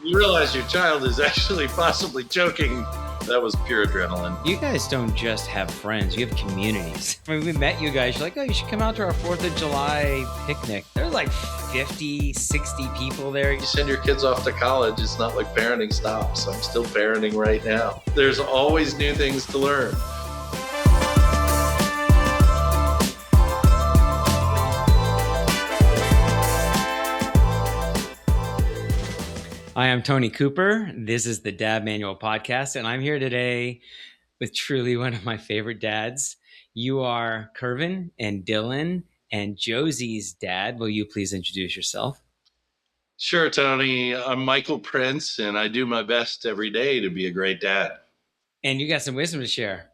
you realize your child is actually possibly choking. That was pure adrenaline. You guys don't just have friends, you have communities. When we met you guys, you're like, oh, you should come out to our 4th of July picnic. There's like 50, 60 people there. You send your kids off to college, it's not like parenting stops. I'm still parenting right now. There's always new things to learn. Hi, I'm Tony Cooper. This is the Dad Manual Podcast, and I'm here today with truly one of my favorite dads. You are Kervin and Dylan and Josie's dad. Will you please introduce yourself? Sure, Tony. I'm Michael Prince, and I do my best every day to be a great dad. And you got some wisdom to share.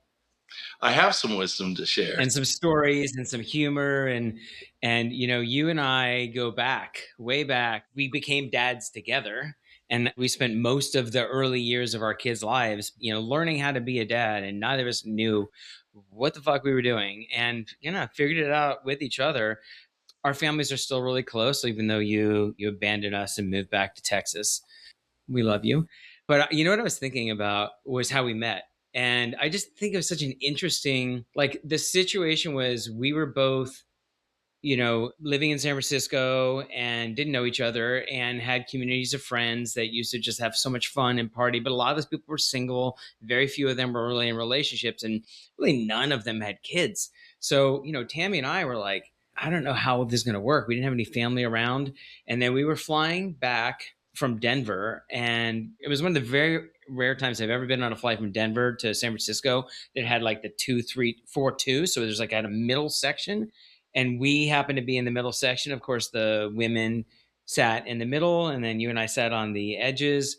I have some wisdom to share. And some stories and some humor. And you know, you and I go back, way back. We became dads together. And we spent most of the early years of our kids' lives, you know, learning how to be a dad. And neither of us knew what the fuck we were doing. And, you know, figured it out with each other. Our families are still really close, even though you abandoned us and moved back to Texas. We love you. But you know what I was thinking about was how we met. And I just think it was such an interesting, like the situation was we were both, you know, living in San Francisco and didn't know each other and had communities of friends that used to just have so much fun and party. But a lot of those people were single. Very few of them were really in relationships, and really none of them had kids. So, you know, Tammy and I were like, I don't know how this is going to work. We didn't have any family around. And then we were flying back from Denver. And it was one of the very rare times I've ever been on a flight from Denver to San Francisco that had like the 2-3-4-2. So there's like at a middle section. And we happened to be in the middle section. Of course, the women sat in the middle, and then you and I sat on the edges,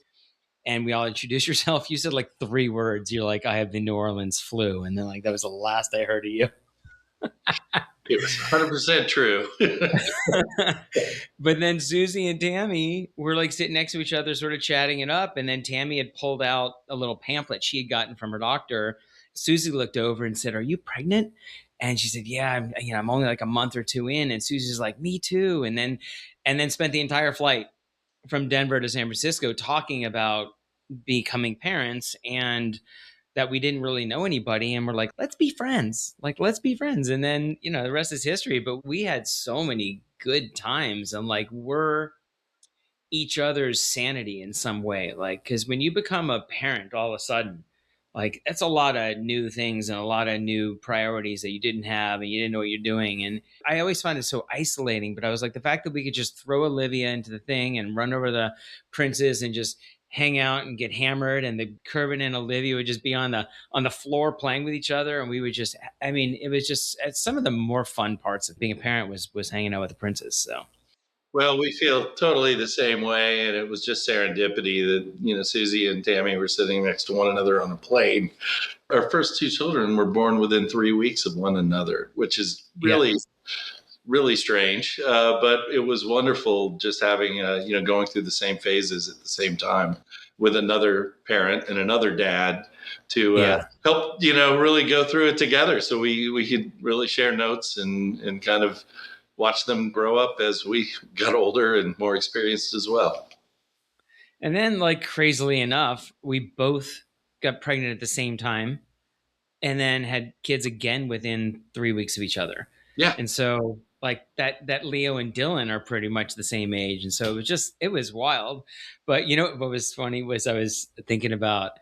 and we all introduced yourself. You said like 3 words. You're like, I have the New Orleans flu. And then like, that was the last I heard of you. It was 100% true. But then Susie and Tammy were like sitting next to each other, sort of chatting it up. And then Tammy had pulled out a little pamphlet she had gotten from her doctor. Susie looked over and said, "Are you pregnant?" And she said, "Yeah, I'm only like a month or 2 in." And Susie's like, "Me too." And then spent the entire flight from Denver to San Francisco talking about becoming parents and that we didn't really know anybody. And we're like, let's be friends. Like, let's be friends. And then, you know, the rest is history. But we had so many good times, and like, we're each other's sanity in some way. Like, because when you become a parent, all of a sudden, like, that's a lot of new things and a lot of new priorities that you didn't have and you didn't know what you're doing. And I always find it so isolating. But I was like, the fact that we could just throw Olivia into the thing and run over the princes and just hang out and get hammered, and the Kervin and Olivia would just be on the floor playing with each other, and we would just, I mean, it was just some of the more fun parts of being a parent was hanging out with the princes. So Well, we feel totally the same way, and it was just serendipity that, you know, Susie and Tammy were sitting next to one another on a plane. Our first 2 children were born within 3 weeks of one another, which is really strange. But it was wonderful just having, going through the same phases at the same time with another parent and another dad to help, really go through it together. So we could really share notes and kind of watch them grow up as we got older and more experienced as well. And then, like, crazily enough, we both got pregnant at the same time and then had kids again within 3 weeks of each other. Yeah. And so like that Leo and Dylan are pretty much the same age. And so it was wild. But you know, what was funny was I was thinking about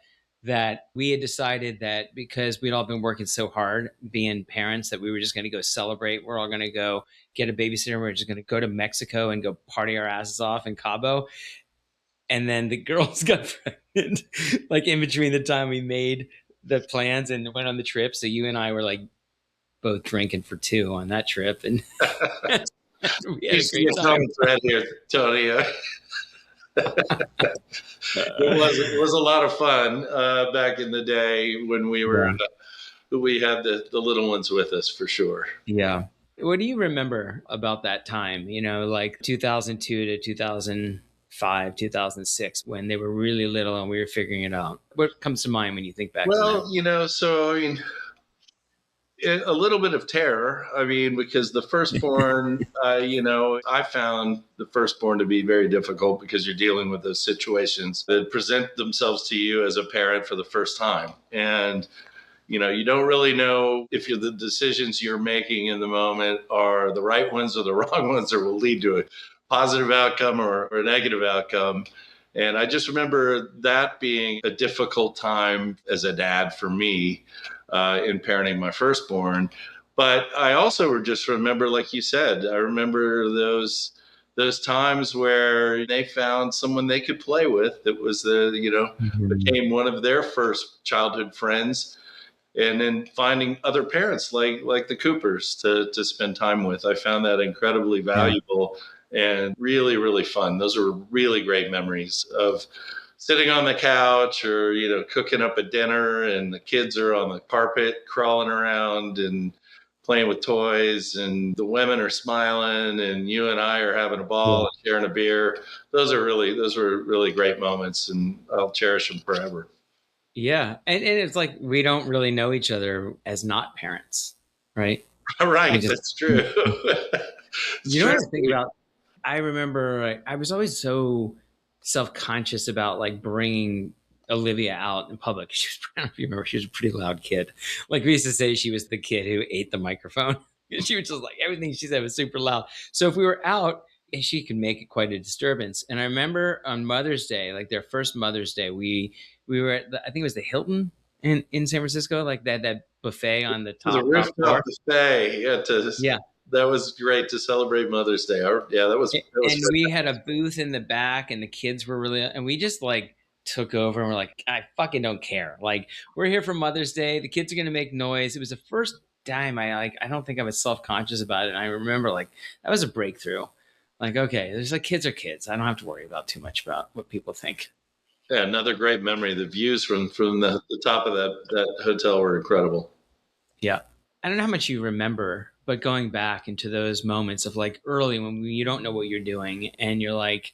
that we had decided that because we'd all been working so hard being parents that we were just going to go celebrate. We're all going to go get a babysitter. We're just going to go to Mexico and go party our asses off in Cabo. And then the girls got pregnant like in between the time we made the plans and went on the trip. So you and I were like both drinking for 2 on that trip, and we had a great time. Thread here, Tony. It was a lot of fun back in the day when we were we had the little ones with us, for sure. Yeah. What do you remember about that time? You know, like 2002 to 2005, 2006, when they were really little and we were figuring it out. What comes to mind when you think back? Well, so I mean, A little bit of terror. I mean, because the firstborn, I found the firstborn to be very difficult because you're dealing with those situations that present themselves to you as a parent for the first time. And you don't really know if the decisions you're making in the moment are the right ones or the wrong ones, or will lead to a positive outcome or a negative outcome. And I just remember that being a difficult time as a dad for me in parenting my firstborn. But I also just remember, like you said, I remember those times where they found someone they could play with that was Mhm. became one of their first childhood friends, and then finding other parents like the Coopers to spend time with. I found that incredibly Yeah. valuable and really, really fun. Those are really great memories of sitting on the couch or cooking up a dinner, and the kids are on the carpet crawling around and playing with toys, and the women are smiling, and you and I are having a ball Yeah. and sharing a beer. Those were really great moments, and I'll cherish them forever. Yeah. And it's like we don't really know each other as not parents, right? We Right, just, that's true. It's you know true. what I think about? I remember like, I was always so self conscious about like bringing Olivia out in public. She was, I don't know if you remember, she was a pretty loud kid. Like we used to say she was the kid who ate the microphone. She was just like everything she said was super loud. So if we were out, she could make it quite a disturbance. And I remember on Mother's Day, like their first Mother's Day, we were at I think it was the Hilton in San Francisco, like that buffet on the The top rooftop floor. buffet. Yeah, Yeah. that was great to celebrate Mother's Day. Yeah, that was And we had a fantastic. booth in the back, and the kids were really, and we just like took over, and we're like, I fucking don't care. Like, we're here for Mother's Day. The kids are gonna make noise. It was the first time I don't think I was self conscious about it. And I remember like that was a breakthrough. Like, okay, there's like kids are kids. I don't have to worry about too much about what people think. Yeah, another great memory. The views from the top of that hotel were incredible. Yeah. I don't know how much you remember, but going back into those moments of like early when you don't know what you're doing and you're like,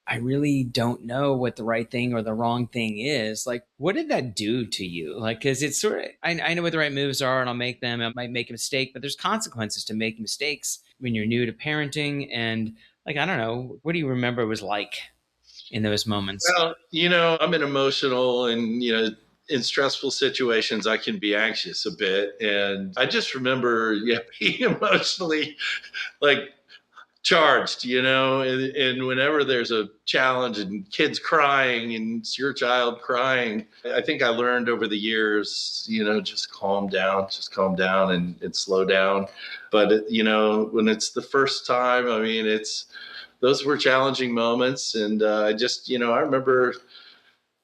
I really don't know what the right thing or the wrong thing is. Like, what did that do to you? Like, because it's sort of, I know what the right moves are and I'll make them. I might make a mistake, but there's consequences to making mistakes when you're new to parenting. And like, I don't know, what do you remember it was like in those moments? Well, I'm an emotional, and in stressful situations I can be anxious a bit, and I just remember, yeah, being emotionally like charged, and whenever there's a challenge and kids crying and it's your child crying, I think I learned over the years, just calm down and slow down. But when it's the first time, I mean, those were challenging moments, and I remember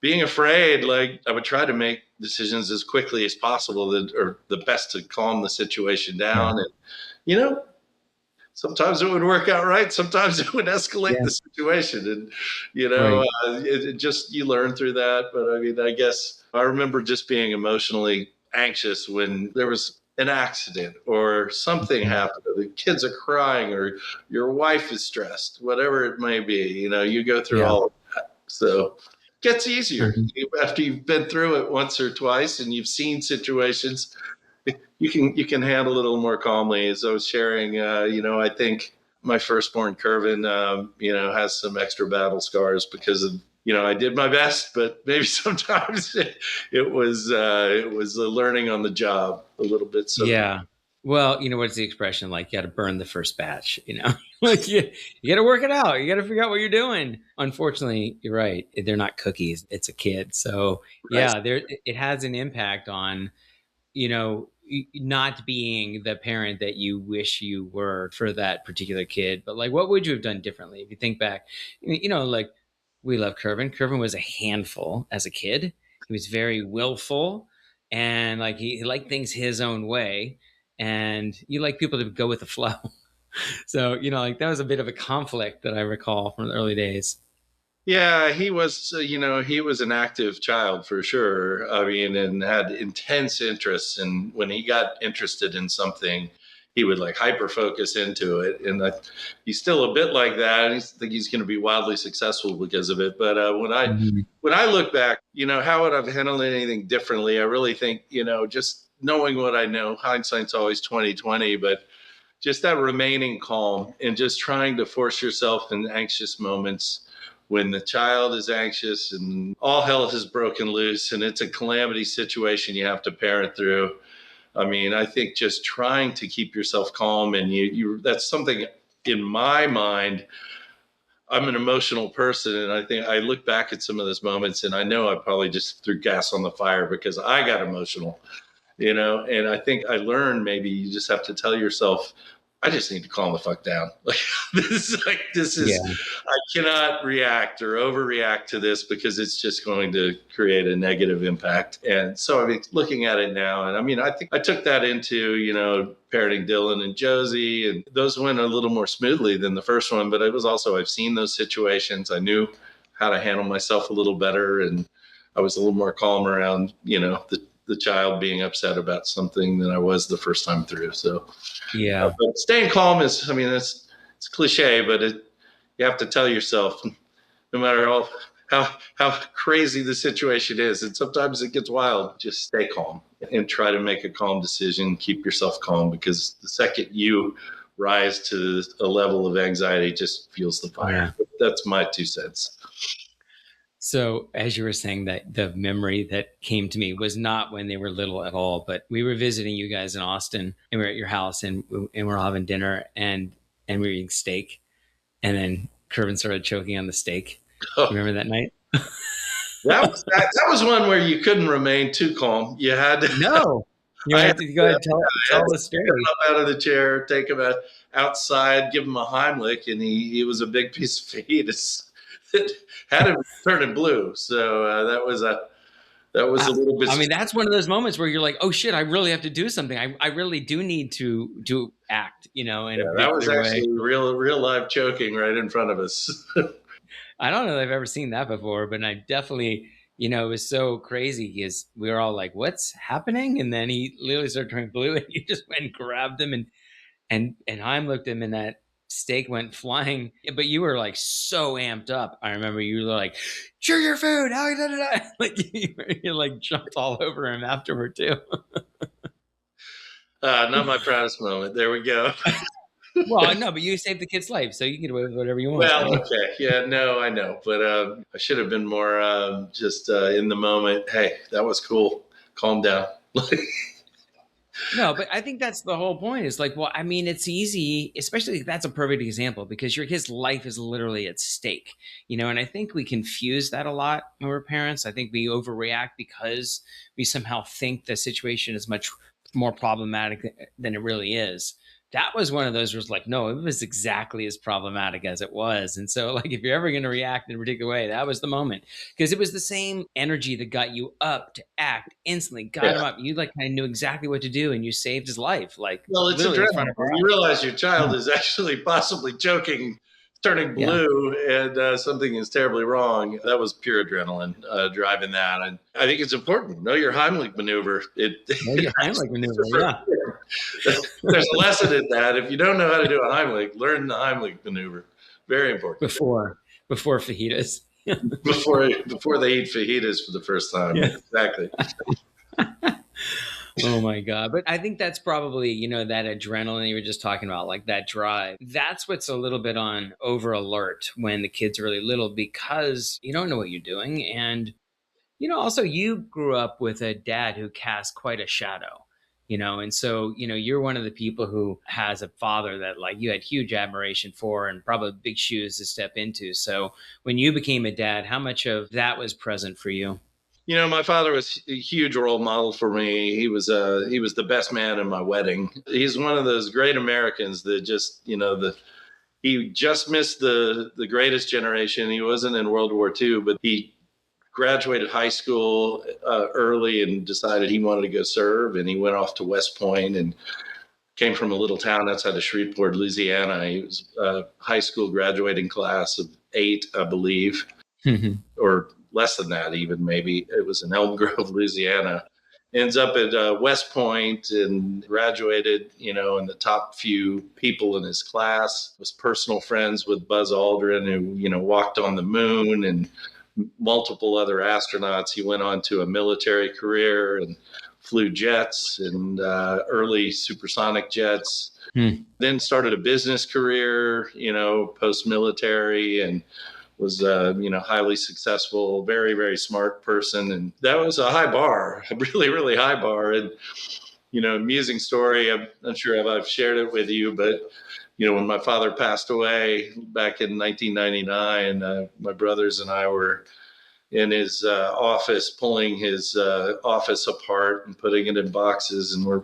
being afraid. Like, I would try to make decisions as quickly as possible that are the best to calm the situation Yeah. down. And you know sometimes it would work out right, sometimes it would escalate Yeah. the situation, and Right. it just, you learn through that. But I mean, I guess I remember just being emotionally anxious when there was an accident or something Mhm. happened, or the kids are crying, or your wife is stressed, whatever it may be. You go through Yeah. all of that, so it gets easier Mhm. after you've been through it once or twice and you've seen situations. You can handle it a little more calmly. As I was sharing, I think my firstborn Kervin, has some extra battle scars because of, I did my best, but maybe sometimes it was a learning on the job a little bit. So Yeah. Well, what's the expression like? You got to burn the first batch, like you got to work it out. You got to figure out what you're doing. Unfortunately, you're right. They're not cookies. It's a kid. So right. yeah, it has an impact on, not being the parent that you wish you were for that particular kid. But like, what would you have done differently if you think back? Like we love Kervin. Kervin was a handful as a kid. He was very willful and like he liked things his own way. And you like people to go with the flow. So, like that was a bit of a conflict that I recall from the early days. Yeah, he was an active child for sure. I mean, and had intense interests. And when he got interested in something, he would like hyper focus into it. And he's still a bit like that. I think he's going to be wildly successful because of it. But when I Mhm. when I look back, how would I've handled anything differently? I really think, just knowing what I know, hindsight's always 2020, but just that remaining calm and just trying to force yourself in anxious moments when the child is anxious and all hell has broken loose and it's a calamity situation you have to parent through. I mean, I think just trying to keep yourself calm, and you that's something in my mind. I'm an emotional person, and I think I look back at some of those moments and I know I probably just threw gas on the fire because I got emotional, and I think I learned maybe you just have to tell yourself, I just need to calm the fuck down. Like this Yeah. is I cannot react or overreact to this because it's just going to create a negative impact. And so I mean, looking at it now, and I mean, I think I took that into parenting Dylan and Josie, and those went a little more smoothly than the first one. But it was also, I've seen those situations, I knew how to handle myself a little better, and I was a little more calm around the child being upset about something than I was the first time through. So Yeah. but staying calm is, I mean, it's cliche, but you have to tell yourself, no matter how crazy the situation is, and sometimes it gets wild, just stay calm and try to make a calm decision. Keep yourself calm, because the second you rise to a level of anxiety, it just fuels the fire. Yeah. That's my 2 cents. So, as you were saying, that the memory that came to me was not when they were little at all, but we were visiting you guys in Austin, and we were at your house, and we're having dinner, and we were eating steak, and then Kervin started choking on the steak. You remember that night? That was one where you couldn't remain too calm. You had to. No, you I had had to go ahead and I had tell to the pick him story. up out of the chair, take him outside, give him a Heimlich, and he was a big piece of fetus that had him turning blue. So that was a little bit. I mean, that's one of those moments where you're like, "Oh shit, I really have to do something. I really do need to act, in a Yeah, that was particular way." actually real live choking right in front of us. I don't know that I've ever seen that before, but I definitely, it was so crazy because we were all like, "What's happening?" And then he literally started turning blue, and you just went and grabbed him, and Heim looked at him, and that steak went flying. But you were like so amped up. I remember you were like, "Chew your food!" How da, da, da. Like you like jumped all over him afterward too. Not my proudest moment. There we go. Well, no, but you saved the kid's life, so you can get away with whatever you want, Well, buddy. okay, yeah, no, I know, but I should have been more just in the moment. Hey, that was cool. Calm down. No, but I think that's the whole point. Is like, well, I mean, it's easy, especially that's a perfect example because his life is literally at stake, and I think we confuse that a lot when we're parents. I think we overreact because we somehow think the situation is much more problematic than it really is. That was one of those where it's like, no, it was exactly as problematic as it was. And so, like, if you're ever going to react in a particular way, that was the moment because it was the same energy that got you up to act instantly, got him Yeah. up. You like kind of knew exactly what to do and you saved his life, like Well, it's literally in adrenaline. front of our When you eyes. realize your child is actually possibly choking, turning Yeah. blue, and something is terribly wrong, that was pure adrenaline driving that. And I think it's important. Know your Heimlich maneuver. No, your Heimlich maneuver. Yeah. There's a lesson in that. If you don't know how to do a Heimlich, learn the Heimlich maneuver. Very important. Before fajitas. Before they eat fajitas for the first time. Yeah. Exactly. Oh my God. But I think that's probably, that adrenaline you were just talking about, like that drive. That's what's a little bit on over alert when the kids are really little because you don't know what you're doing. And, also you grew up with a dad who cast quite a shadow. And so, you're one of the people who has a father that like you had huge admiration for and probably big shoes to step into. So when you became a dad, how much of that was present for you? My father was a huge role model for me. He was the best man in my wedding. He's one of those great Americans that just he just missed the greatest generation. He wasn't in World War II, but he graduated high school early and decided he wanted to go serve, and he went off to West Point and came from a little town outside of Shreveport, Louisiana. He was a high school graduating class of 8, I believe, or less than that, even maybe. It was in Elm Grove, Louisiana. Ends up at West Point and graduated, in the top few people in his class. Was personal friends with Buzz Aldrin, who, walked on the moon, and multiple other astronauts. He went on to a military career and flew jets and early supersonic jets. Hmm. Then started a business career, post-military, and was highly successful, very, very smart person. And that was a high bar, a really, really high bar. And amusing story. I'm not sure if I've shared it with you, but when my father passed away back in 1999, my brothers and I were in his office, pulling his office apart and putting it in boxes. And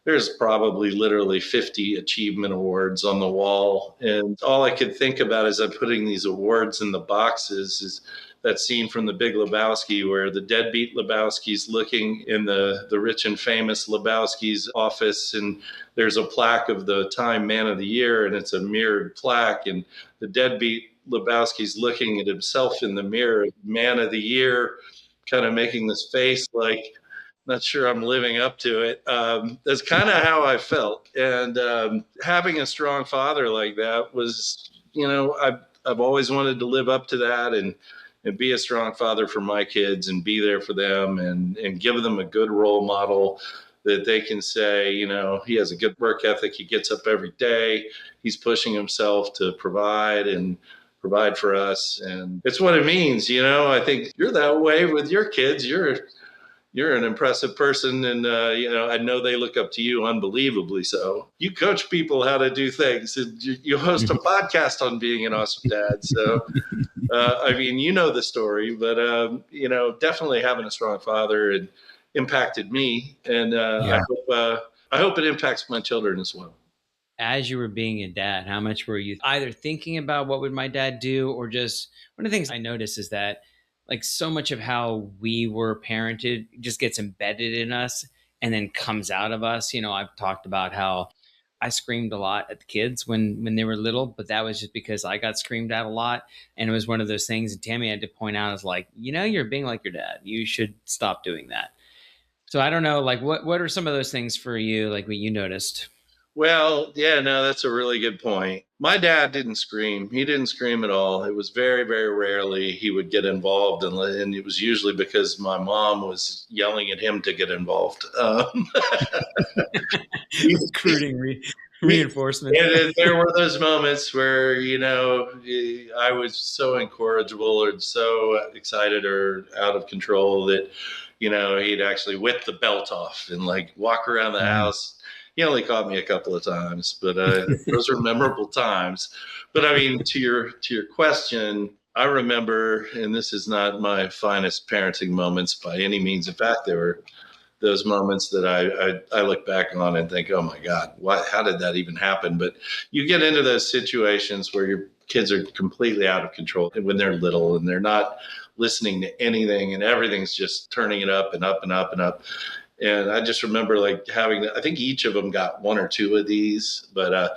there's probably literally 50 achievement awards on the wall. And all I could think about as I'm putting these awards in the boxes is that scene from The Big Lebowski where the deadbeat Lebowski's looking in the rich and famous Lebowski's office, and there's a plaque of the Time Man of the Year, and it's a mirrored plaque, and the deadbeat Lebowski's looking at himself in the mirror, Man of the Year, kind of making this face like, not sure I'm living up to it. That's kind of how I felt. And having a strong father like that was, I've always wanted to live up to that and be a strong father for my kids and be there for them and give them a good role model that they can say, he has a good work ethic. He gets up every day. He's pushing himself to provide for us. And it's what it means. I think you're that way with your kids. You're an impressive person, and I know they look up to you unbelievably. So you coach people how to do things, and you host a podcast on being an awesome dad. So the story, but definitely having a strong father and impacted me, and Yeah. I hope it impacts my children as well. As you were being a dad, how much were you either thinking about what would my dad do, or just one of the things I noticed is that like so much of how we were parented just gets embedded in us and then comes out of us. I've talked about how I screamed a lot at the kids when they were little, but that was just because I got screamed at a lot. And it was one of those things. And Tammy had to point out, is like, you're being like your dad. You should stop doing that. So I don't know, like what are some of those things for you, like what you noticed? Well, yeah, no, that's a really good point. My dad didn't scream. He didn't scream at all. It was very, very rarely he would get involved, and it was usually because my mom was yelling at him to get involved. Recruiting he, reinforcement. and there were those moments where I was so incorrigible or so excited or out of control that he'd actually whip the belt off and like walk around the house. He only caught me a couple of times, but those are memorable times. But I mean, to your question, I remember, and this is not my finest parenting moments by any means. In fact, there were those moments that I look back on and think, oh my God, how did that even happen? But you get into those situations where your kids are completely out of control when they're little and they're not listening to anything and everything's just turning it up and up and up and up. And I just remember like I think each of them got one or two of these, but,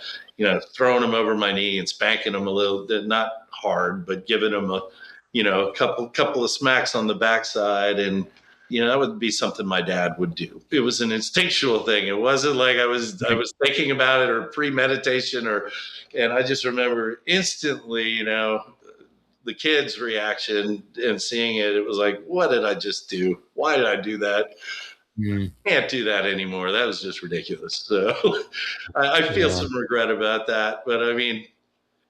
throwing them over my knee and spanking them a little, not hard, but giving them a couple of smacks on the backside. And, that would be something my dad would do. It was an instinctual thing. It wasn't like I was thinking about it or premeditation and I just remember instantly, the kids' reaction and seeing it. It was like, what did I just do? Why did I do that? Mm, Can't do that anymore. That was just ridiculous. So I feel yeah. some regret about that. But I mean,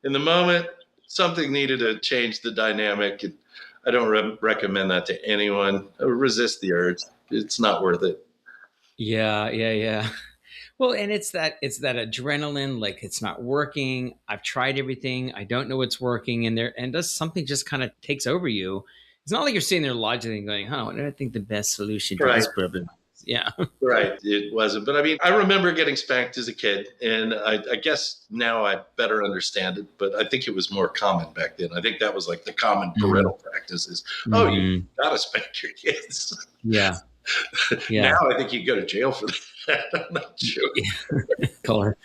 in the moment, something needed to change the dynamic. I don't recommend that to anyone. Resist the urge. It's not worth it. Yeah, yeah, yeah. Well, and it's that adrenaline, like it's not working. I've tried everything. I don't know what's working, and does something just kind of takes over you. It's not like you're sitting there logically going, "Huh, what do I think the best solution to Right. this problem is?" Yeah. Right. It wasn't. But I mean, I remember getting spanked as a kid. And I guess now I better understand it. But I think it was more common back then. I think that was like the common Mm-hmm. parental practice is, oh, you Mm-hmm. got to spank your kids. Yeah. Now Yeah. I think you go to jail for that. I'm not sure. Color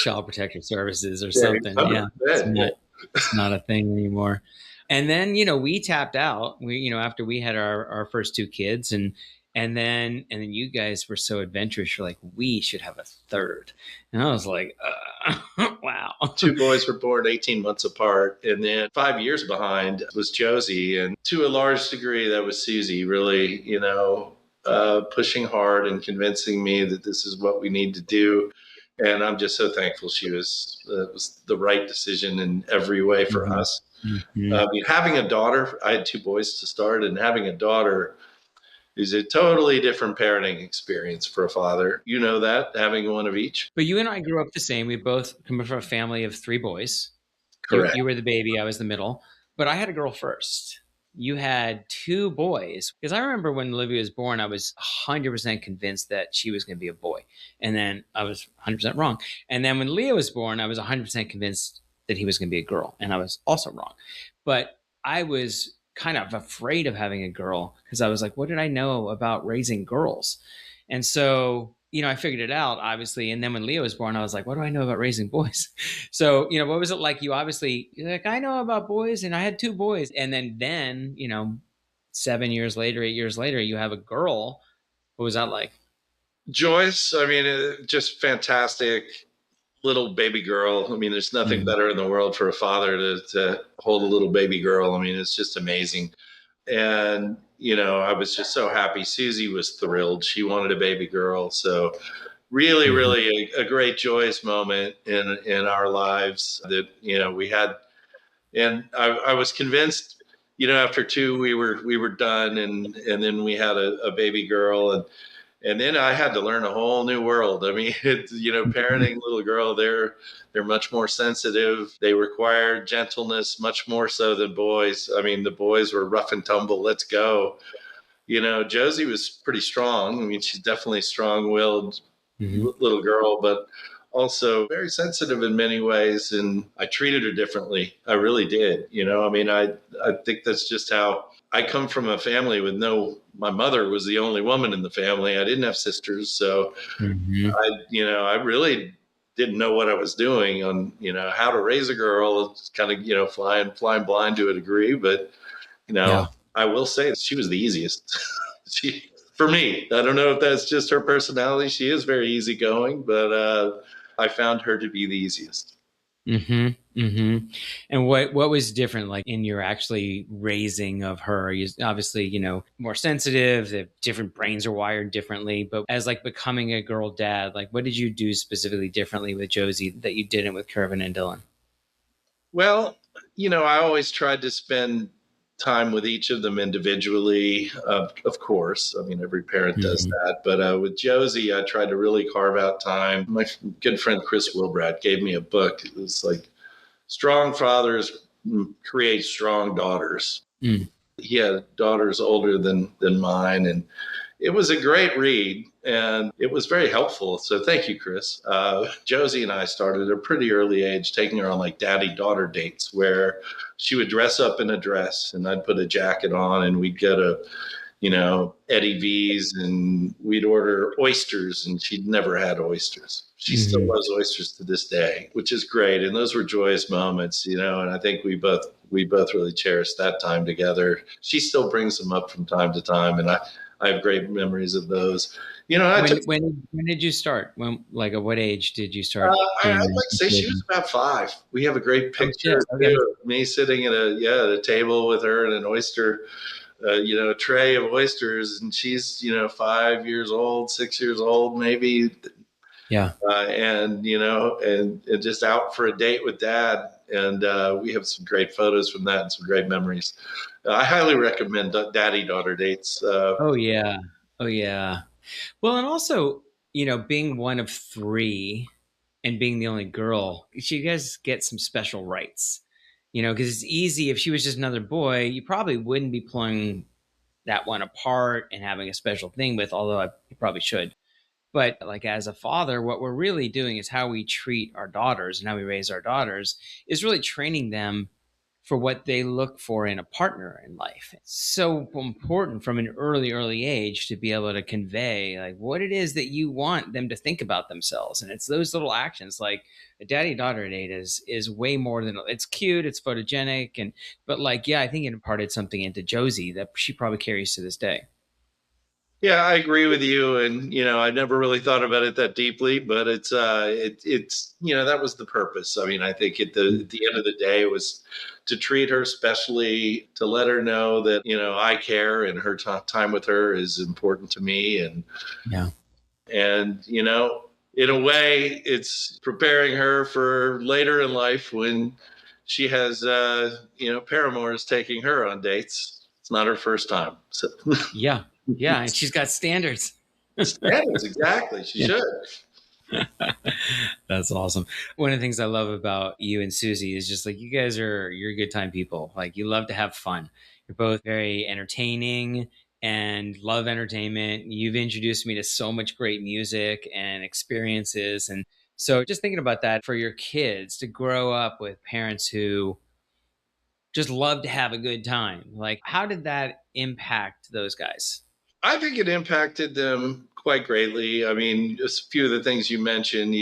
child protective services or Yeah, something. Yeah. It's 100%. Yeah. not it's not a thing anymore. And then, we tapped out. After we had our first two kids, and then you guys were so adventurous. You're like, we should have a third. And I was like, wow. Two boys were born 18 months apart. And then 5 years behind was Josie. And to a large degree, that was Susie, really, pushing hard and convincing me that this is what we need to do. And I'm just so thankful she was, it was the right decision in every way for Hmm. us. Hmm. Having a daughter, I had two boys to start, and having a daughter is a totally different parenting experience for a father. You know that, having one of each. But you and I grew up the same. We both come from a family of three boys. Correct. You were the baby, I was the middle, but I had a girl first. You had two boys. Because I remember when Olivia was born, I was 100% convinced that she was going to be a boy. And then I was 100% wrong. And then when Leah was born, I was 100% convinced that he was going to be a girl. And I was also wrong. But I was kind of afraid of having a girl because I was like, what did I know about raising girls? And so, I figured it out, obviously. And then when Leo was born, I was like, what do I know about raising boys? So, what was it like? You obviously, you're like, I know about boys, and I had two boys. And then, 7 years later, 8 years later, you have a girl. What was that like? Joyce, I mean, just fantastic little baby girl. I mean, there's nothing Mm-hmm. better in the world for a father to hold a little baby girl. I mean, it's just amazing. And, I was just so happy. Susie was thrilled. She wanted a baby girl. So, really, Mm-hmm. really a great joyous moment in our lives that, we had. And I was convinced, after two, we were done. And then we had a baby girl. And then I had to learn a whole new world. I mean, parenting little girl, they're much more sensitive. They require gentleness much more so than boys. I mean, the boys were rough and tumble. Let's go. Josie was pretty strong. I mean, she's definitely strong-willed Mm-hmm. little girl, but also very sensitive in many ways. And I treated her differently. I really did. I mean, I think that's just how I come from a family with my mother was the only woman in the family. I didn't have sisters. So Mm-hmm. I really didn't know what I was doing on, how to raise a girl. It's kind of, flying blind to a degree, but you know, Yeah. I will say she was the easiest. For me, I don't know if that's just her personality. She is very easygoing, but I found her to be the easiest. Mm-hmm. Mm-hmm. And what was different, like in your actually raising of her? You obviously, more sensitive. The different brains are wired differently. But as like becoming a girl dad, like what did you do specifically differently with Josie that you didn't with Kervin and Dylan? Well, I always tried to spend time with each of them individually, of course. I mean, every parent does Mm-hmm. that. But with Josie, I tried to really carve out time. My good friend Chris Wilbrad gave me a book. It was like Strong Fathers Create Strong Daughters. Mm. He had daughters older than mine, and it was a great read, and it was very helpful. So thank you, Chris. Josie and I started at a pretty early age, taking her on like daddy-daughter dates, where she would dress up in a dress, and I'd put a jacket on, and we'd go to Eddie V's, and we'd order oysters, and she'd never had oysters. She still Mm-hmm. loves oysters to this day, which is great. And those were joyous moments, and I think we both really cherished that time together. She still brings them up from time to time, and I have great memories of those. I took When did you start? When, like, at what age did you uh, start I'd being like to say she was about 5. We have a great Oh shit. picture Okay. too, of me sitting at a table with her and an oyster a tray of oysters, and she's 5 years old, 6 years old, maybe, Yeah. and just out for a date with dad, and we have some great photos from that and some great memories. I highly recommend daddy daughter dates. Oh yeah. Oh yeah. Well, and also, being one of three and being the only girl, you guys get some special rights. Because it's easy if she was just another boy, you probably wouldn't be pulling that one apart and having a special thing with, although you probably should. But like as a father, what we're really doing is how we treat our daughters and how we raise our daughters is really training them for what they look for in a partner in life. It's so important from an early age to be able to convey like what it is that you want them to think about themselves. And it's those little actions like a daddy daughter date is way more than it's cute, it's photogenic, but like, yeah, I think it imparted something into Josie that she probably carries to this day. Yeah, I agree with you, and I never really thought about it that deeply, but it's that was the purpose. I mean, I think at the end of the day, it was to treat her specially, to let her know that I care, and her time with her is important to me, Yeah. and in a way, it's preparing her for later in life when she has paramours taking her on dates. It's not her first time, so. Yeah. Yeah. And she's got standards. Standards, exactly. She Yeah. should. That's awesome. One of the things I love about you and Susie is just like you guys you're good time people. Like you love to have fun. You're both very entertaining and love entertainment. You've introduced me to so much great music and experiences. And so just thinking about that for your kids to grow up with parents who just love to have a good time. Like how did that impact those guys? I think it impacted them quite greatly. I mean, just a few of the things you mentioned,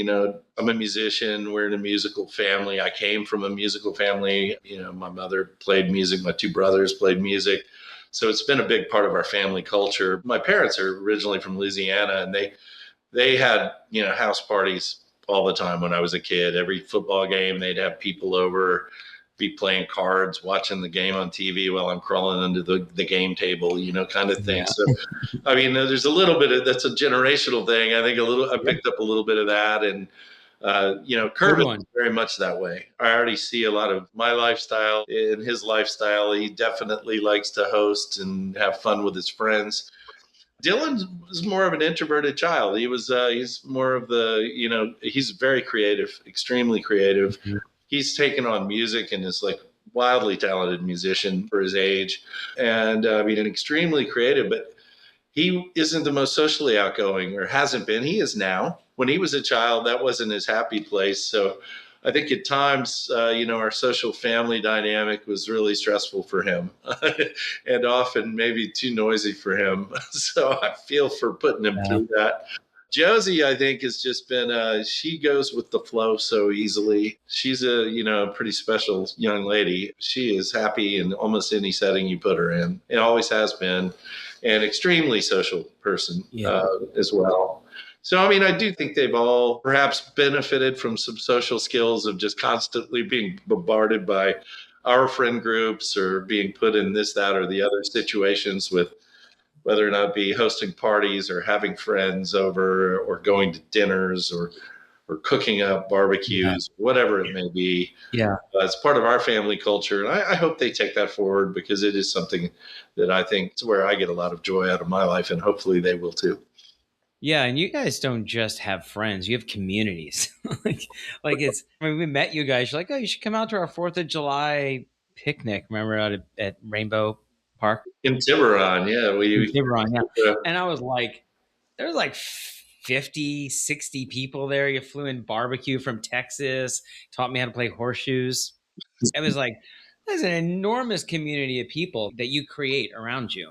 I'm a musician. We're in a musical family. I came from a musical family. My mother played music. My two brothers played music. So it's been a big part of our family culture. My parents are originally from Louisiana, and they had house parties all the time when I was a kid. Every football game, they'd have people over, be playing cards, watching the game on TV while I'm crawling under the game table, kind of thing. Yeah. So, I mean, there's a little bit of that's a generational thing. I think I Yeah. picked up a little bit of that, and Good Kervin one. is very much that way. I already see a lot of my lifestyle in his lifestyle. He definitely likes to host and have fun with his friends. Dylan was more of an introverted child. He's more of he's very creative, extremely creative. Mhm. He's taken on music and is like wildly talented musician for his age, and I mean, an extremely creative. But he isn't the most socially outgoing, or hasn't been. He is now. When he was a child, that wasn't his happy place. So I think at times, our social family dynamic was really stressful for him and often maybe too noisy for him. So I feel for putting him Yeah. through that. Josie, I think, has just been, she goes with the flow so easily. She's a, pretty special young lady. She is happy in almost any setting you put her in. It always has been. An extremely social person Yeah. as well. So, I mean, I do think they've all perhaps benefited from some social skills of just constantly being bombarded by our friend groups or being put in this, that, or the other situations with whether or not it be hosting parties or having friends over or going to dinners or cooking up Yeah. barbecues, whatever it may be. Yeah. It's part of our family culture. And I hope they take that forward because it is something that I think is where I get a lot of joy out of my life. And hopefully they will too. Yeah, and you guys don't just have friends; you have communities. like, like it's when we met you guys. You're like, oh, you should come out to our Fourth of July picnic. Remember out at Rainbow Park In Tiburon, yeah, in Tiburon? Yeah, uh, and I was like, there's like 50, 60 people there. You flew in barbecue from Texas, taught me how to play horseshoes. It was like there's an enormous community of people that you create around you.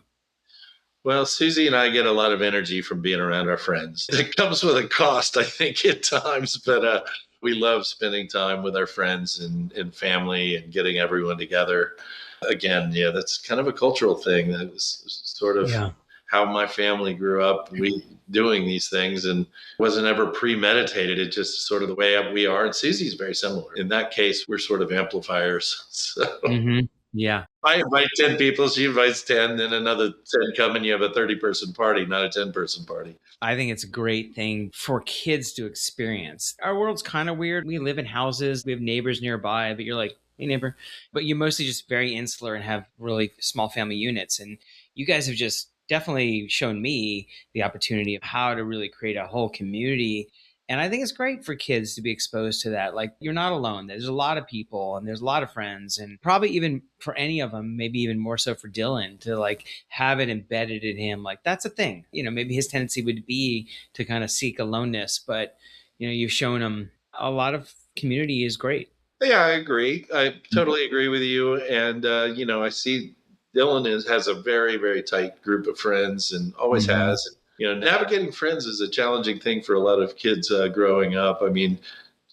well, Susie and I get a lot of energy from being around our friends. It comes with a cost, I think, at times, but we love spending time with our friends and family and getting everyone together. Again, yeah, that's kind of a cultural thing. That was sort of Yeah. how my family grew up. We doing these things and wasn't ever premeditated. It just sort of the way we are. And Susie's very similar. In that case, we're sort of amplifiers. So Hmm. Yeah. I invite 10 people, she invites 10, then another 10 come, and you have a 30-person party, not a 10-person party. I think it's a great thing for kids to experience. Our world's kind of weird. We live in houses, we have neighbors nearby, but you're like, hey, neighbor. But you're mostly just very insular and have really small family units. And you guys have just definitely shown me the opportunity of how to really create a whole community. And I think it's great for kids to be exposed to that. Like, you're not alone. There's a lot of people and there's a lot of friends, and probably even for any of them, maybe even more so for Dylan, to like have it embedded in him. Like, that's a thing. Maybe his tendency would be to kind of seek aloneness, but you've shown him a lot of community is great. Yeah, I agree. I totally agree with you. And, I see has a very, very tight group of friends and always Mhm. has. Navigating friends is a challenging thing for a lot of kids growing up. I mean,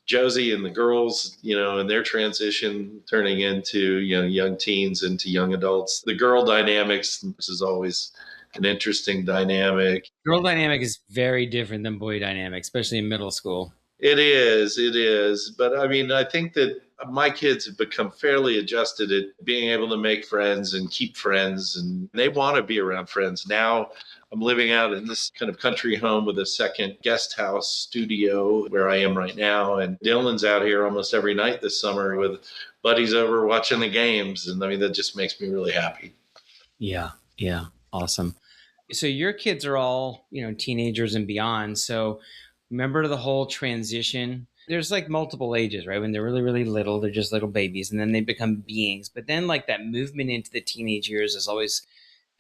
Josie and the girls, and their transition turning into, young teens into young adults. The girl dynamics is always an interesting dynamic. Girl dynamic is very different than boy dynamic, especially in middle school. It is, it is. But I mean, I think that my kids have become fairly adjusted at being able to make friends and keep friends, and they want to be around friends. Now I'm living out in this kind of country home with a second guest house studio where I am right now. And Dylan's out here almost every night this summer with buddies over watching the games. And I mean, that just makes me really happy. Yeah. Yeah. Awesome. So your kids are all, teenagers and beyond. So remember the whole transition. There's like multiple ages, right? When they're really, really little, they're just little babies and then they become beings. But then like that movement into the teenage years is always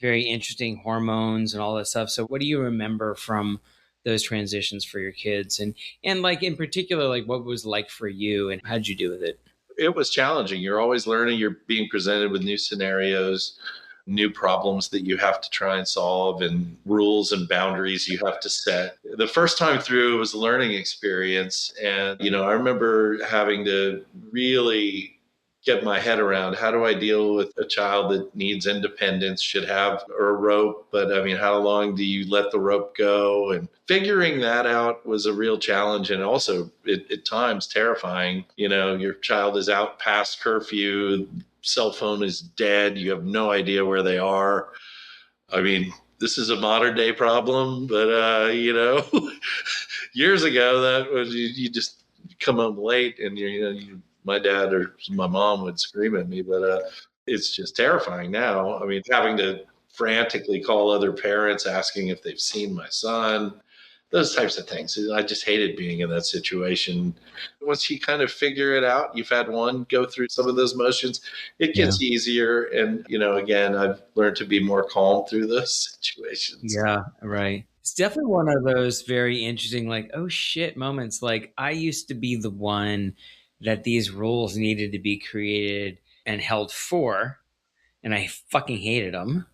very interesting, hormones and all that stuff. So what do you remember from those transitions for your kids? And like in particular, like what was like for you and how'd you do with it? It was challenging. You're always learning, you're being presented with new scenarios, new problems that you have to try and solve, and rules and boundaries you have to set. The first time through, it was a learning experience. And, I remember having to really get my head around how do I deal with a child that needs independence, should have a rope, but I mean, how long do you let the rope go? And figuring that out was a real challenge, and also at times terrifying. Your child is out past curfew, cell phone is dead, you have no idea where they are. I mean, this is a modern day problem, but years ago that was you just come home late, and my dad or my mom would scream at me, but it's just terrifying now. I mean, having to frantically call other parents asking if they've seen my son, those types of things. I just hated being in that situation. Once you kind of figure it out, you've had one go through some of those motions, it Yeah. gets easier. And, again, I've learned to be more calm through those situations. Yeah, right. It's definitely one of those very interesting, like, oh shit moments. Like, I used to be the one that these rules needed to be created and held for, and I fucking hated them.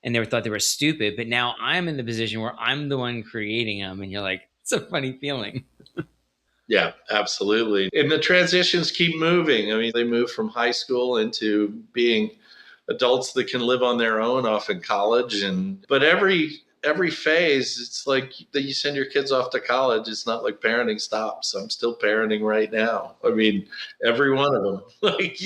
And they thought they were stupid. But now I'm in the position where I'm the one creating them, and you're like, it's a funny feeling. Yeah, absolutely. And the transitions keep moving. I mean, they move from high school into being adults that can live on their own off in college. And but every phase, it's like that you send your kids off to college. It's not like parenting stops. I'm still parenting right now. I mean, every one of them. Like,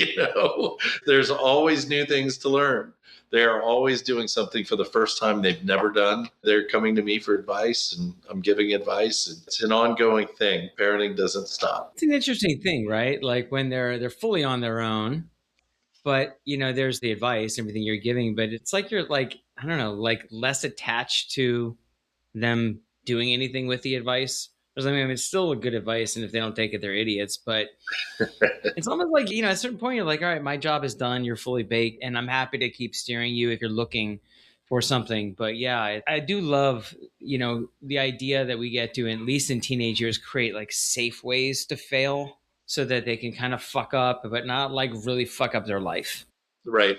there's always new things to learn. They are always doing something for the first time they've never done. They're coming to me for advice, and I'm giving advice. It's an ongoing thing. Parenting doesn't stop. It's an interesting thing, right? Like when they're fully on their own, but there's the advice, everything you're giving, but it's like you're like, I don't know, like less attached to them doing anything with the advice. Because I mean, it's still a good advice, and if they don't take it, they're idiots. But it's almost like, at a certain point, you're like, all right, my job is done. You're fully baked, and I'm happy to keep steering you if you're looking for something. But yeah, I do love, the idea that we get to, at least in teenage years, create like safe ways to fail so that they can kind of fuck up, but not like really fuck up their life. Right.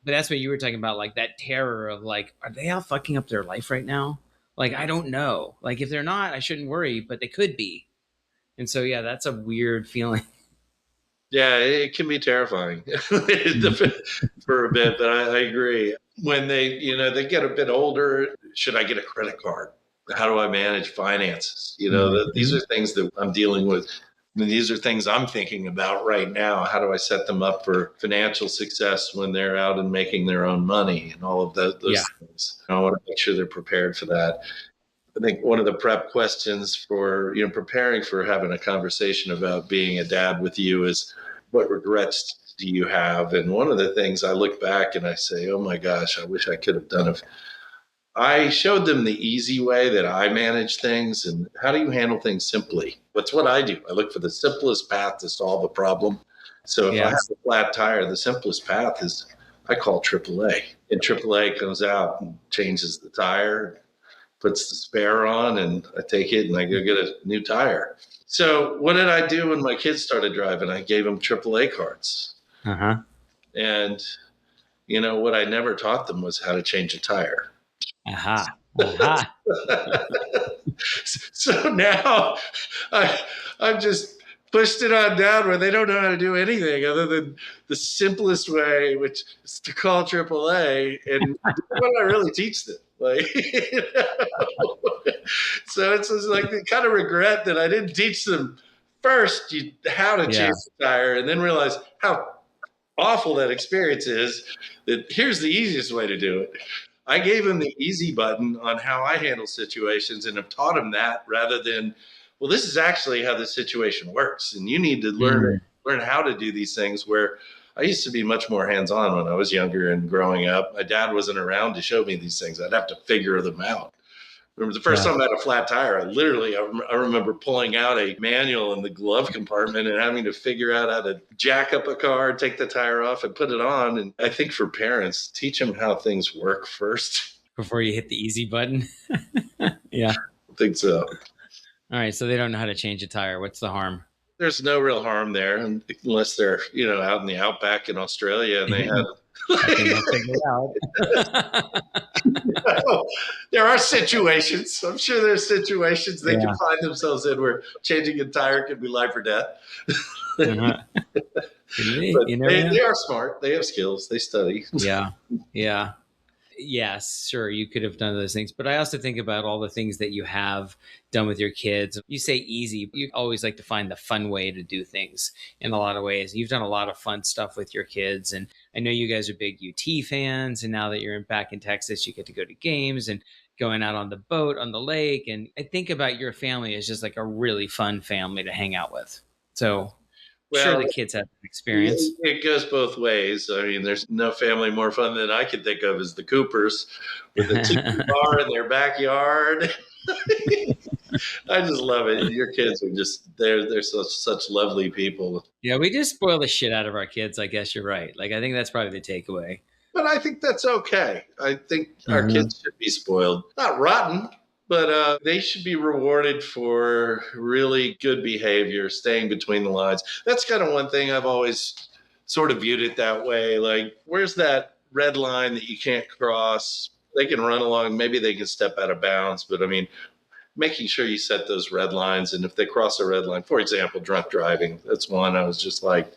But that's what you were talking about, like that terror of like, are they all fucking up their life right now? Like, I don't know. Like, if they're not, I shouldn't worry, but they could be. And so, yeah, that's a weird feeling. Yeah, it can be terrifying for a bit, but I agree. When they get a bit older, should I get a credit card? How do I manage finances? These Mhm. are things that I'm dealing with. And these are things I'm thinking about right now. How do I set them up for financial success when they're out and making their own money and all of Yeah. those things? I want to make sure they're prepared for that. I think one of the prep questions for preparing for having a conversation about being a dad with you is, what regrets do you have? And one of the things I look back and I say, oh my gosh, I wish I could have done it. I showed them the easy way that I manage things, and how do you handle things simply? That's what I do. I look for the simplest path to solve a problem. So if I Yeah. have a flat tire, the simplest path is I call AAA, and AAA comes out and changes the tire, puts the spare on, and I take it and I go get a new tire. So what did I do when my kids started driving? I gave them AAA cards. Uh huh. And what I never taught them was how to change a tire. Aha. Aha. So now I, I've just pushed it on down where they don't know how to do anything other than the simplest way, which is to call AAA. And what do I really teach them? Like, so it's just like the kind of regret that I didn't teach them first how to Yeah. change the tire, and then realize how awful that experience is. That here's the easiest way to do it. I gave him the easy button on how I handle situations and have taught him that rather than, well, this is actually how the situation works. And you need to Mm. learn how to do these things. Where I used to be much more hands-on when I was younger and growing up. My dad wasn't around to show me these things. I'd have to figure them out. Remember the first Yeah. time I had a flat tire, I remember pulling out a manual in the glove compartment and having to figure out how to jack up a car, take the tire off, and put it on. And I think for parents, teach them how things work first. Before you hit the easy button. Yeah. I think so. All right. So they don't know how to change a tire. What's the harm? There's no real harm there unless they're, out in the outback in Australia and they have. Then they'll figure it out. There are situations. I'm sure there's situations they Yeah. can find themselves in where changing a tire could be life or death. Uh-huh. But You never know. they are smart. They have skills. They study. Yeah. Yeah. Yes, sure, you could have done those things. But I also think about all the things that you have done with your kids. You say easy, you always like to find the fun way to do things in a lot of ways. You've done a lot of fun stuff with your kids. And I know you guys are big UT fans. And now that you're back in Texas, you get to go to games and going out on the boat on the lake. And I think about your family as just like a really fun family to hang out with. So sure, Well, the kids have an experience. it goes both ways. I mean, there's no family more fun than I can think of as the Coopers with a tiki bar in their backyard. I just love it. Your kids are just they're such lovely people. Yeah, we just spoil the shit out of our kids. I guess you're right. Like, I think that's probably the takeaway. But I think that's okay. I think our Mhm. kids should be spoiled. Not rotten, but they should be rewarded for really good behavior, staying between the lines. That's kind of one thing I've always sort of viewed it that way. Like, where's that red line that you can't cross? They can run along, maybe they can step out of bounds, but I mean, making sure you set those red lines. And if they cross a red line, for example, drunk driving, that's one I was just like,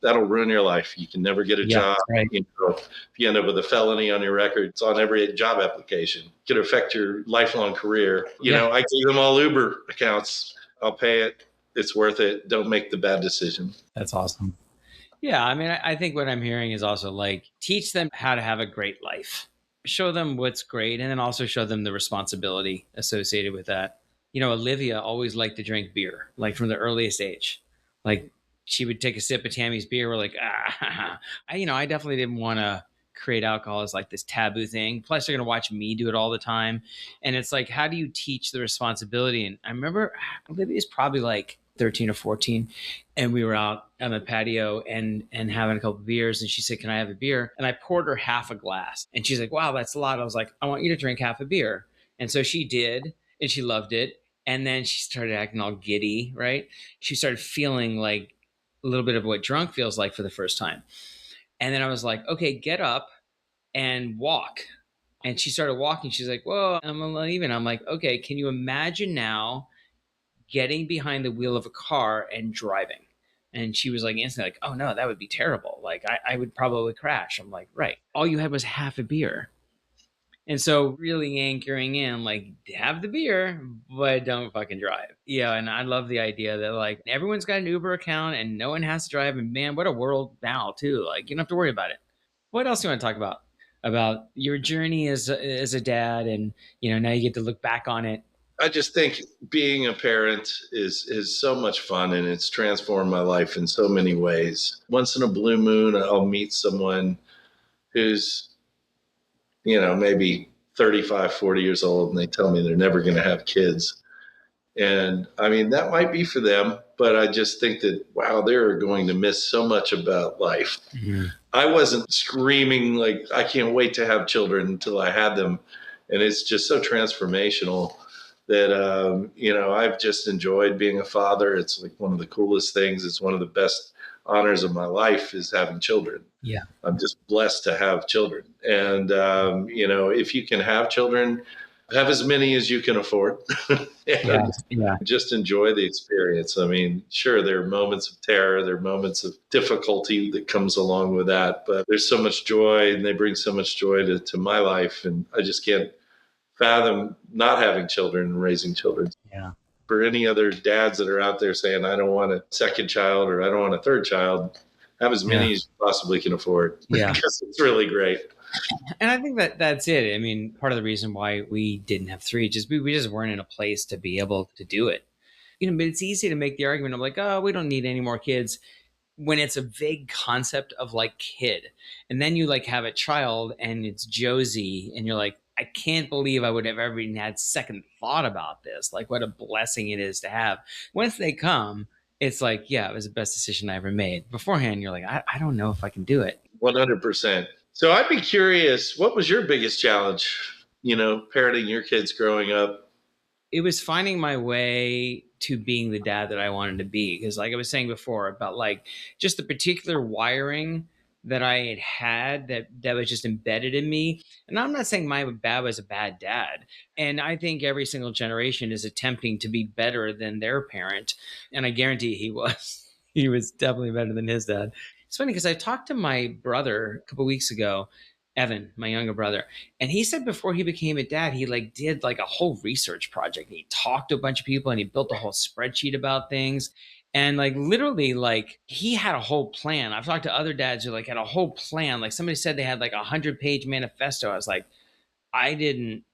that'll ruin your life. You can never get a Yeah, job. right. If you end up with a felony on your record, it's on every job application. It could affect your lifelong career. Yeah. I gave them all Uber accounts. I'll pay it. It's worth it. Don't make the bad decision. That's awesome. Yeah, I mean, I think what I'm hearing is also like teach them how to have a great life. Show them what's great and then also show them the responsibility associated with that. Olivia always liked to drink beer, like from the earliest age. Like she would take a sip of Tammy's beer. We're like, I definitely didn't want to create alcohol as like this taboo thing. Plus, they're going to watch me do it all the time. And it's like, how do you teach the responsibility? And I remember Olivia's probably like 13 or 14 and we were out on the patio and having a couple of beers and she said, can I have a beer? And I poured her half a glass and she's like, wow, that's a lot. I was like, I want you to drink half a beer. And so she did and she loved it. And then she started acting all giddy, right? She started feeling like a little bit of what drunk feels like for the first time. And then I was like, okay, get up and walk. And she started walking. She's like, whoa, I'm uneven. I'm like, okay, can you imagine now getting behind the wheel of a car and driving? And she was like instantly like, oh no, that would be terrible. Like I would probably crash. I'm like, right. All you had was half a beer. And so really anchoring in like have the beer, but don't fucking drive. Yeah. And I love the idea that like everyone's got an Uber account and no one has to drive. And man, what a world now too. Like you don't have to worry about it. What else do you want to talk about? About your journey as a dad and now you get to look back on it. I just think being a parent is so much fun and it's transformed my life in so many ways. Once in a blue moon, I'll meet someone who's maybe 35, 40 years old, and they tell me they're never going to have kids. And I mean, that might be for them, but I just think that, wow, they're going to miss so much about life. Mm-hmm. I wasn't screaming like, I can't wait to have children until I had them. And it's just so transformational that, I've just enjoyed being a father. It's like one of the coolest things. It's one of the best honors of my life is having children. Yeah. I'm just blessed to have children. And, if you can have children, Have as many as you can afford Yeah. and Yeah. just enjoy the experience. I mean, sure, there are moments of terror, there are moments of difficulty that comes along with that, but there's so much joy and they bring so much joy to my life. And I just can't fathom not having children and raising children. Yeah. For any other dads that are out there saying, I don't want a second child or I don't want a third child, have as Yeah. many as you possibly can afford Yeah. because it's really great. And I think that that's it. I mean, part of the reason why we didn't have three, just we just weren't in a place to be able to do it. But it's easy to make the argument of like, oh, we don't need any more kids when it's a vague concept of like kid. And then you like have a child and it's Josie and you're like, I can't believe I would have ever even had second thought about this. Like what a blessing it is to have. Once they come, it's like, yeah, it was the best decision I ever made. Beforehand, you're like, I don't know if I can do it. 100%. So I'd be curious, what was your biggest challenge, parenting your kids growing up? It was finding my way to being the dad that I wanted to be. Because, like I was saying before, about like just the particular wiring that I had that was just embedded in me. And I'm not saying my dad was a bad dad. And I think every single generation is attempting to be better than their parent. And I guarantee he was. He was definitely better than his dad. It's funny because I talked to my brother a couple weeks ago, Evan, my younger brother, and he said before he became a dad, he like did like a whole research project. He talked to a bunch of people and he built a whole spreadsheet about things. And like literally, like he had a whole plan. I've talked to other dads who like had a whole plan. Like somebody said they had like 100-page manifesto. I was like, I didn't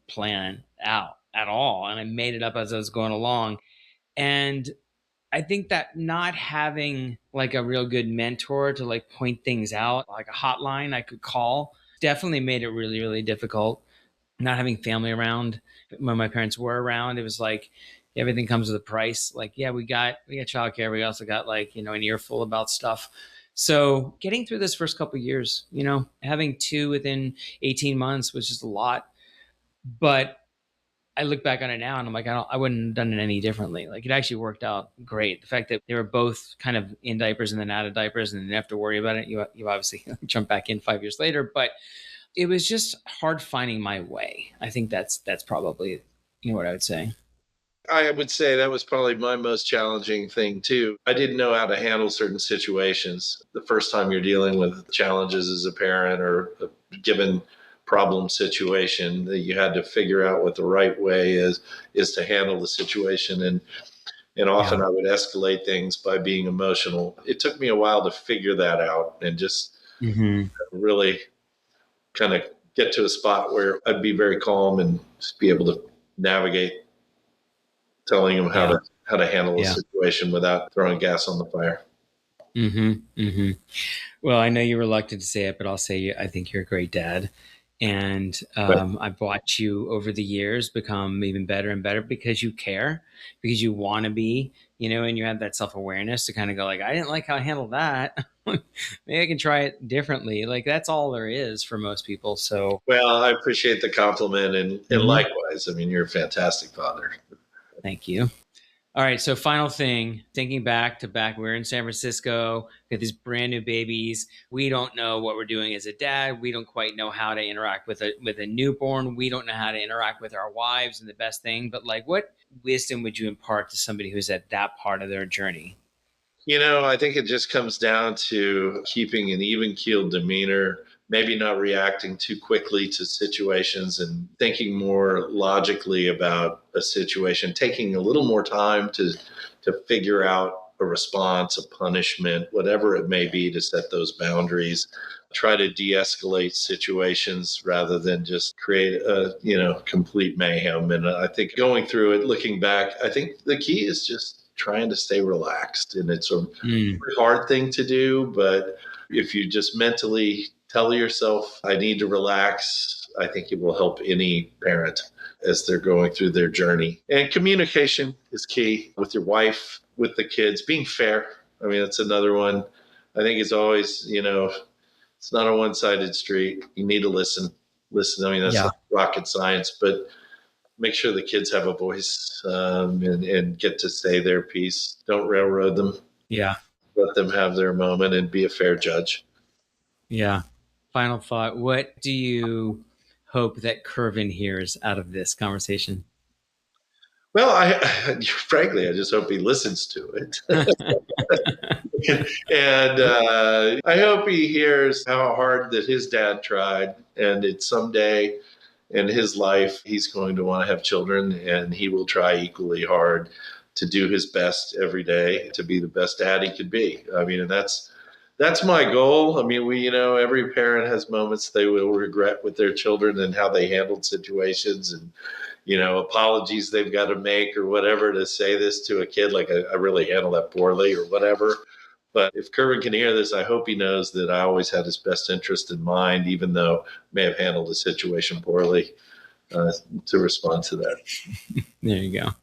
plan out at all. And I made it up as I was going along. And I think that not having like a real good mentor to like point things out, like a hotline I could call, definitely made it really, really difficult. Not having family around when my parents were around, it was like everything comes with a price. Like, yeah, we got childcare. We also got like, an earful about stuff. So getting through this first couple of years, having two within 18 months was just a lot. But I look back on it now and I'm like, I wouldn't have done it any differently. Like it actually worked out great. The fact that they were both kind of in diapers and then out of diapers and didn't have to worry about it. You obviously jump back in 5 years later, but it was just hard finding my way. I think that's probably what I would say. I would say that was probably my most challenging thing too. I didn't know how to handle certain situations. The first time you're dealing with challenges as a parent or a given problem situation, that you had to figure out what the right way is to handle the situation. And often Yeah. I would escalate things by being emotional. It took me a while to figure that out and just Hmm. really kind of get to a spot where I'd be very calm and just be able to navigate telling them how Yeah. to handle the Yeah. situation without throwing gas on the fire. Hmm. Hmm. Well, I know you're reluctant to say it, but I'll say I think you're a great dad. And But I've watched you over the years become even better and better because you care, because you want to be, and you have that self awareness to kind of go like, I didn't like how I handled that. Maybe I can try it differently. Like that's all there is for most people. So well, I appreciate the compliment and mhm, likewise. I mean, you're a fantastic father. thank you. All right. So, final thing, thinking back, we're in San Francisco, we have these brand new babies. We don't know what we're doing as a dad. We don't quite know how to interact with a newborn. We don't know how to interact with our wives and the best thing. But like, what wisdom would you impart to somebody who's at that part of their journey? I think it just comes down to keeping an even keeled demeanor, maybe not reacting too quickly to situations and thinking more logically about a situation, taking a little more time to figure out a response, a punishment, whatever it may be, to set those boundaries. Try to de-escalate situations rather than just create a complete mayhem. And I think going through it, looking back, I think the key is just trying to stay relaxed. And it's a Mm, hard thing to do, but if you just mentally tell yourself, I need to relax, I think it will help any parent as they're going through their journey. And communication is key with your wife, with the kids, being fair. I mean, that's another one. I think it's always, it's not a one sided street. You need to listen. Listen. I mean, that's yeah. not rocket science, but make sure the kids have a voice and get to say their piece. Don't railroad them. Yeah. Let them have their moment and be a fair judge. Yeah. Final thought. What do you hope that Kervin hears out of this conversation? Well, frankly, I just hope he listens to it. And I hope he hears how hard that his dad tried. And it's someday in his life, he's going to want to have children, and he will try equally hard to do his best every day to be the best dad he could be. I mean, and that's my goal. I mean, every parent has moments they will regret with their children and how they handled situations and, apologies they've got to make or whatever to say this to a kid, like I really handled that poorly or whatever. But if Kervin can hear this, I hope he knows that I always had his best interest in mind, even though I may have handled the situation poorly, to respond to that. There you go.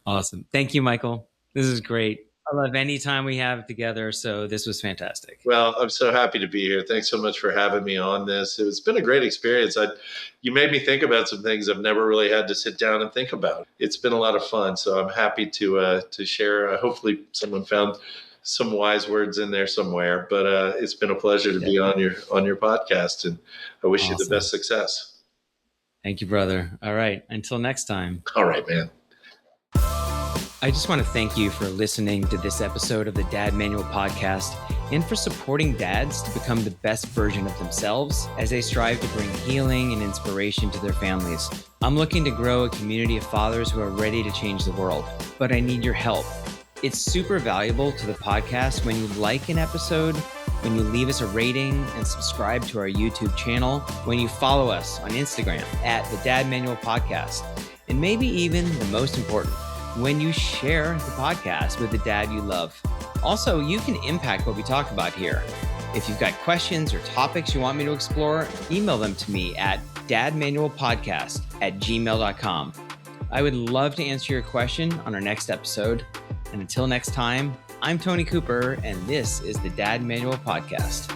Awesome. Thank you, Michael. This is great. I love any time we have together. So this was fantastic. Well, I'm so happy to be here. Thanks so much for having me on this. It's been a great experience. You made me think about some things I've never really had to sit down and think about. It's been a lot of fun. So I'm happy to share. Hopefully someone found some wise words in there somewhere, but it's been a pleasure to be on your podcast, and I wish you the best success. Thank you, brother. All right. Until next time. All right, man. I just want to thank you for listening to this episode of the Dad Manual Podcast and for supporting dads to become the best version of themselves as they strive to bring healing and inspiration to their families. I'm looking to grow a community of fathers who are ready to change the world, but I need your help. It's super valuable to the podcast when you like an episode, when you leave us a rating and subscribe to our YouTube channel, when you follow us on Instagram at the Dad Manual Podcast, and maybe even the most important, when you share the podcast with the dad you love. Also, you can impact what we talk about here. If you've got questions or topics you want me to explore, email them to me at dadmanualpodcast@gmail.com. I would love to answer your question on our next episode. And until next time, I'm Tony Cooper, and this is the Dad Manual Podcast.